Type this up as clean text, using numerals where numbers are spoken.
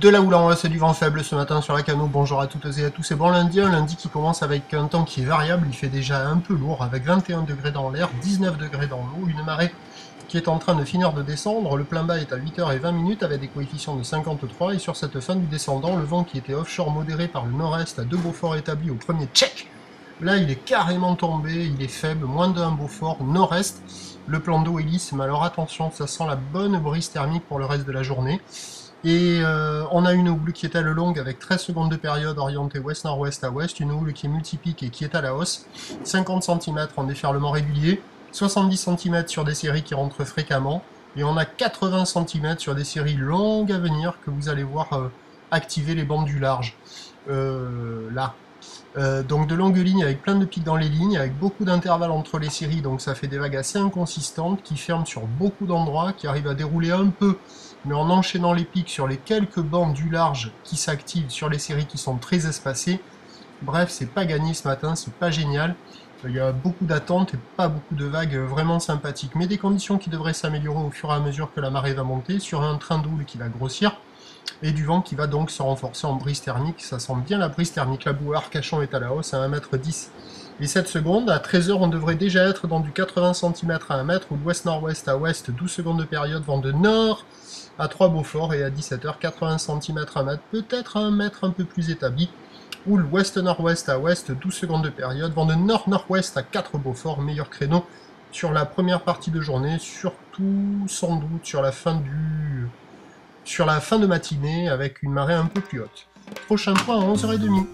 De là où l'on c'est du vent faible ce matin sur la Cano, bonjour à toutes et à tous, c'est bon lundi, un lundi qui commence avec un temps qui est variable, il fait déjà un peu lourd, avec 21 degrés dans l'air, 19 degrés dans l'eau, une marée qui est en train de finir de descendre, le plein bas est à 8h20 avec des coefficients de 53, et sur cette fin du descendant, le vent qui était offshore modéré par le nord-est à 2 Beaufort établis au premier check, là il est carrément tombé, il est faible, moins de 1 Beaufort, nord-est, le plan d'eau est lisse, mais alors attention, ça sent la bonne brise thermique pour le reste de la journée. Et on a une houle qui est à le longue avec 13 secondes de période orientée ouest-nord-ouest à ouest, une houle qui est multipique et qui est à la hausse, 50 cm en déferlement régulier, 70 cm sur des séries qui rentrent fréquemment, et on a 80 cm sur des séries longues à venir que vous allez voir activer les bandes du large. Là. Donc de longues lignes avec plein de pics dans les lignes, avec beaucoup d'intervalles entre les séries, donc ça fait des vagues assez inconsistantes qui ferment sur beaucoup d'endroits, qui arrivent à dérouler un peu, mais en enchaînant les pics sur les quelques bandes du large qui s'activent sur les séries qui sont très espacées. Bref, c'est pas gagné ce matin, c'est pas génial. Il y a beaucoup d'attentes et pas beaucoup de vagues vraiment sympathiques, mais des conditions qui devraient s'améliorer au fur et à mesure que la marée va monter, sur un train d'houle qui va grossir, et du vent qui va donc se renforcer en brise thermique. Ça sent bien la brise thermique. La bouée Arcachon est à la hausse à 1,10 m et 7 secondes. À 13h, on devrait déjà être dans du 80 cm à 1 m, ou de ouest-nord-ouest à ouest, 12 secondes de période, vent de nord à 3 Beaufort, et à 17h, 80 cm à 1 m, peut-être à 1 m un peu plus établi, ou l'ouest-nord-ouest à ouest, 12 secondes de période, vent de nord-nord-ouest à 4 Beaufort, meilleur créneau sur la première partie de journée, surtout sans doute sur la fin de matinée avec une marée un peu plus haute. Prochain point à 11h30.